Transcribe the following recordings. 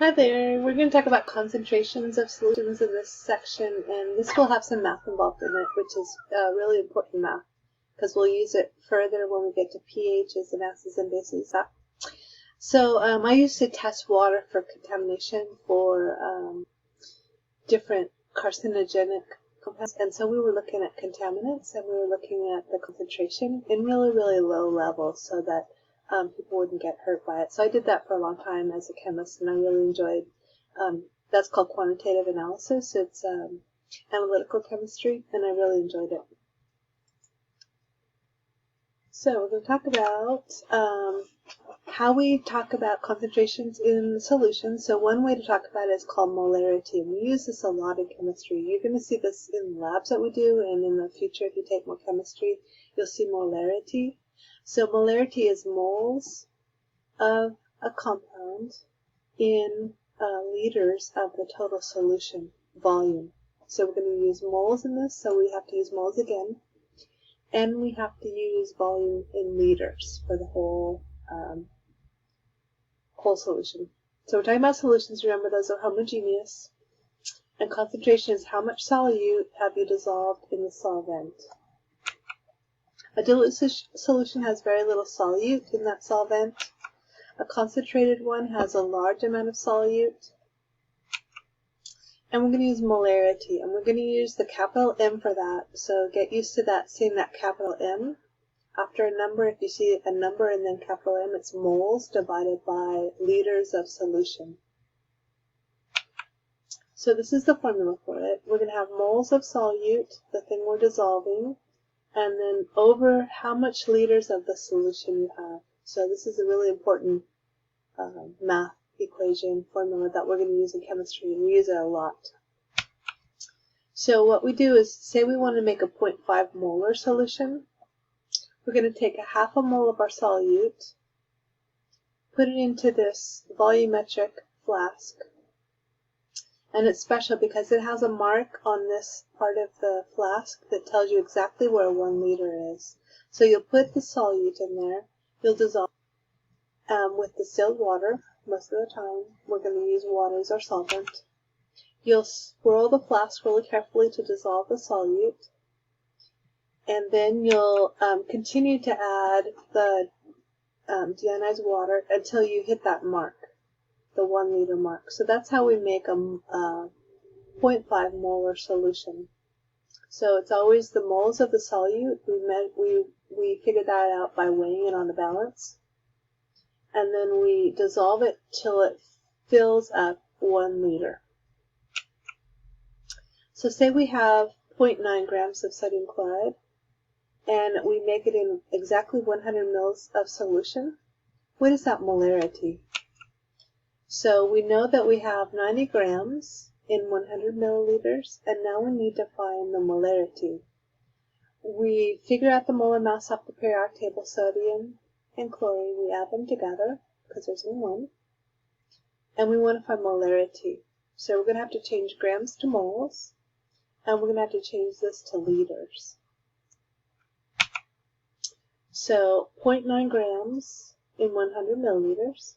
Hi there, we're going to talk about concentrations of solutions in this section, and this will have some math involved in it, which is really important math, because we'll use it further when we get to pHs and acids and bases. So I used to test water for contamination for different carcinogenic compounds, and so we were looking at contaminants, and we were looking at the concentration in really, really low levels so that people wouldn't get hurt by it. So I did that for a long time as a chemist, and I really enjoyed. That's called quantitative analysis. It's analytical chemistry, and I really enjoyed it. So we're going to talk about how we talk about concentrations in solutions. So one way to talk about it is called molarity, and we use this a lot in chemistry. You're going to see this in labs that we do, and in the future, if you take more chemistry, you'll see molarity. So molarity is moles of a compound in liters of the total solution volume. So we're going to use moles in this, so we have to use moles again. And we have to use volume in liters for the whole solution. So we're talking about solutions. Remember, those are homogeneous. And concentration is how much solute have you dissolved in the solvent. A dilute solution has very little solute in that solvent. A concentrated one has a large amount of solute. And we're going to use molarity, and we're going to use the capital M for that. So get used to that, seeing that capital M. After a number, if you see a number and then capital M, it's moles divided by liters of solution. So this is the formula for it. We're going to have moles of solute, the thing we're dissolving, and then over how much liters of the solution you have. So this is a really important math equation formula that we're going to use in chemistry, and we use it a lot. So what we do is, say we want to make a 0.5 molar solution. We're going to take a half a mole of our solute, put it into this volumetric flask, and it's special because it has a mark on this part of the flask that tells you exactly where 1 liter is. So you'll put the solute in there, you'll dissolve with distilled water. Most of the time we're going to use water as our solvent. You'll swirl the flask really carefully to dissolve the solute, and then you'll continue to add the deionized water until you hit that mark, the 1 liter mark. So that's how we make a 0.5 molar solution. So it's always the moles of the solute. We figured that out by weighing it on the balance. And then we dissolve it till it fills up 1 liter. So say we have 0.9 grams of sodium chloride, and we make it in exactly 100 mils of solution. What is that molarity? So we know that we have 90 grams in 100 milliliters, and now we need to find the molarity. We figure out the molar mass off the periodic table. Sodium and chlorine, we add them together because there's only one, and we want to find molarity. So we're going to have to change grams to moles, and we're going to have to change this to liters. So 0.9 grams in 100 milliliters.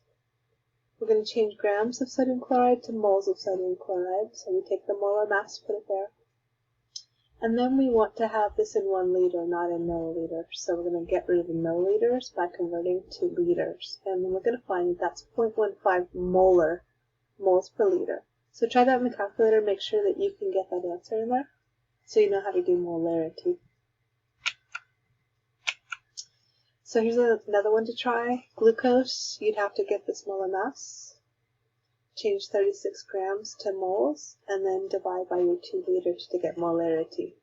We're going to change grams of sodium chloride to moles of sodium chloride. So we take the molar mass, put it there. And then we want to have this in 1 liter, not in milliliters. So we're going to get rid of the milliliters by converting to liters. And then we're going to find that that's 0.15 moles per liter. So try that in the calculator. Make sure that you can get that answer in there so you know how to do molarity. So here's another one to try. Glucose, you'd have to get this molar mass, change 36 grams to moles, and then divide by your 2 liters to get molarity.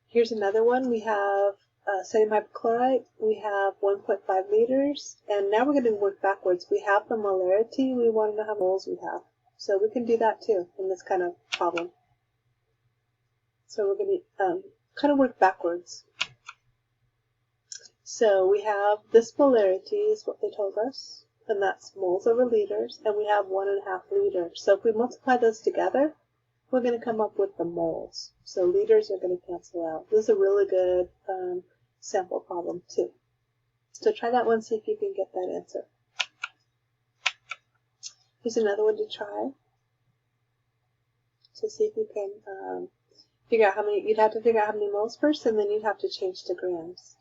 Here's another one. We have sodium hypochlorite. We have 1.5 liters, and now we're going to work backwards. We have the molarity. We want to know how many moles we have. So we can do that too in this kind of problem. So we're going to kind of work backwards. So we have this molarity is what they told us, and that's moles over liters, and we have 1.5 liters. So if we multiply those together, we're going to come up with the moles. So liters are going to cancel out. This is a really good sample problem too. So try that one, see if you can get that answer. Here's another one to try. So see if you can figure out how many, you'd have to figure out how many moles first, and then you'd have to change to grams.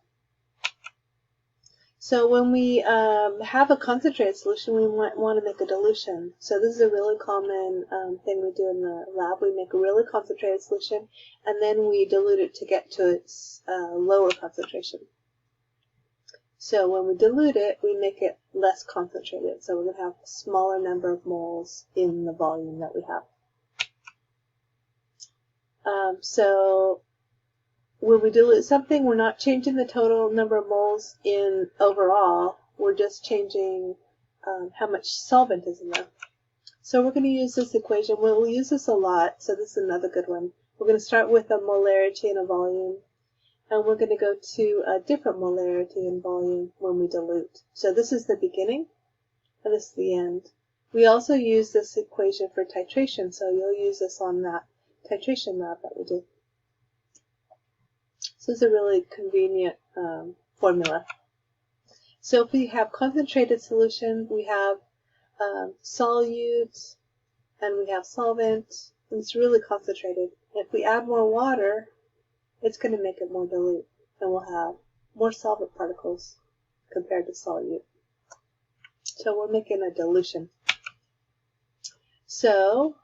So when we have a concentrated solution, we might want to make a dilution. So this is a really common thing we do in the lab. We make a really concentrated solution, and then we dilute it to get to its lower concentration. So when we dilute it, we make it less concentrated. So we're going to have a smaller number of moles in the volume that we have. So when we dilute something, we're not changing the total number of moles in overall. We're just changing how much solvent is in there. So we're going to use this equation. We'll use this a lot, so this is another good one. We're going to start with a molarity and a volume, and we're going to go to a different molarity and volume when we dilute. So this is the beginning, and this is the end. We also use this equation for titration, so you'll use this on that titration lab that we do. So it's a really convenient formula. So if we have concentrated solution, we have solute, and we have solvent, and it's really concentrated. If we add more water, it's going to make it more dilute, and we'll have more solvent particles compared to solute. So we're making a dilution. So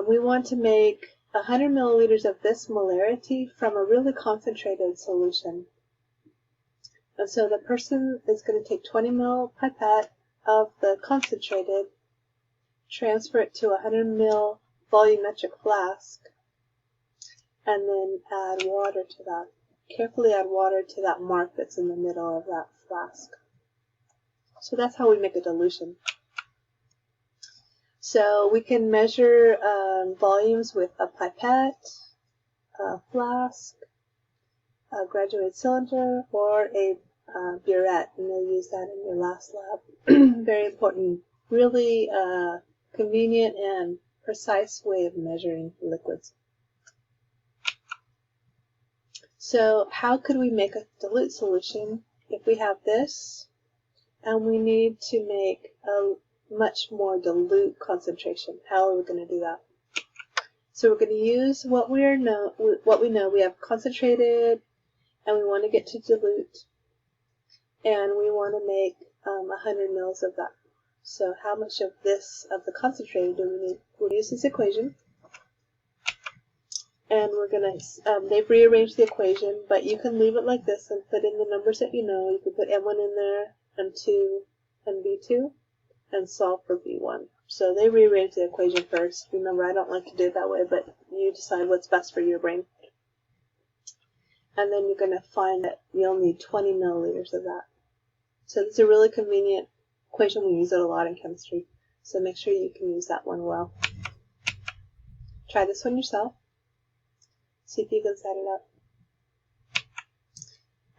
we want to make 100 milliliters of this molarity from a really concentrated solution. And so the person is going to take 20 ml pipette of the concentrated, transfer it to a 100 ml volumetric flask, and then add water to that. Carefully add water to that mark that's in the middle of that flask. So that's how we make a dilution. So we can measure volumes with a pipette, a flask, a graduated cylinder, or a burette, and you'll use that in your last lab. Very important, really convenient and precise way of measuring liquids. So how could we make a dilute solution if we have this and we need to make a much more dilute concentration? How are we going to do that? So we're going to use what we know. We have concentrated, and we want to get to dilute, and we want to make 100 mils of that. So how much of the concentrated do we need? We'll use this equation, and we're going to, they've rearranged the equation, but you can leave it like this and put in the numbers that you know. You can put M1 in there, M2, and V2, and solve for V1. So they rearrange the equation first. Remember, I don't like to do it that way, but you decide what's best for your brain. And then you're going to find that you'll need 20 milliliters of that. So this is a really convenient equation. We use it a lot in chemistry. So make sure you can use that one well. Try this one yourself. See if you can set it up.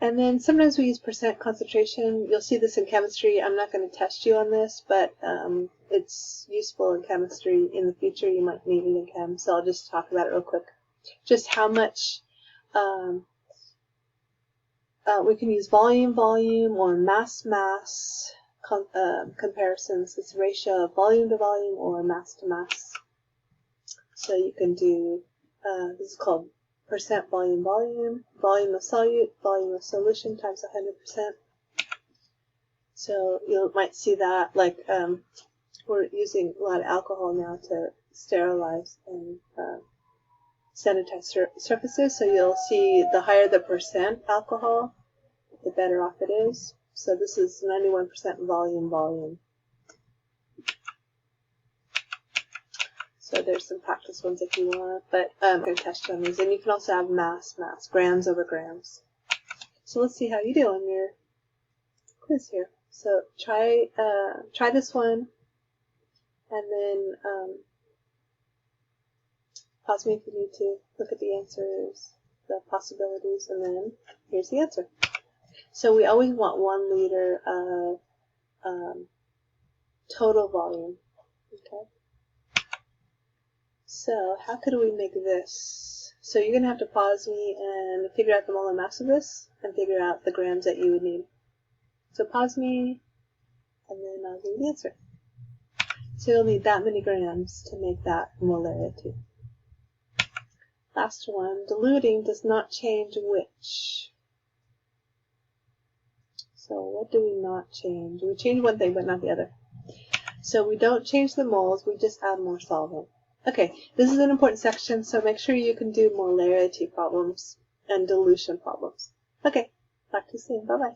And then sometimes we use percent concentration. You'll see this in chemistry. I'm not going to test you on this, but it's useful in chemistry. In the future, you might need it in chem, so I'll just talk about it real quick. Just how much we can use volume or mass comparisons. It's a ratio of volume to volume or mass to mass. So you can do, this is called percent volume, volume of solute, volume of solution times 100%. So you might see that, like we're using a lot of alcohol now to sterilize and sanitize surfaces. So you'll see the higher the percent alcohol, the better off it is. So this is 91% volume. So there's some practice ones if you want, but I'm going to test you on these. And you can also have mass, grams over grams. So let's see how you do on your quiz here. So try this one, and then pause me if you need to. Look at the answers, the possibilities, and then here's the answer. So we always want 1 liter of total volume. Okay. So how could we make this? So you're going to have to pause me and figure out the molar mass of this and figure out the grams that you would need. So pause me, and then I'll give you the answer. So you'll need that many grams to make that molarity. Last one, diluting does not change which. So what do we not change? We change one thing, but not the other. So we don't change the moles, we just add more solvent. Okay, this is an important section, so make sure you can do molarity problems and dilution problems. Okay, talk to you soon. Bye-bye.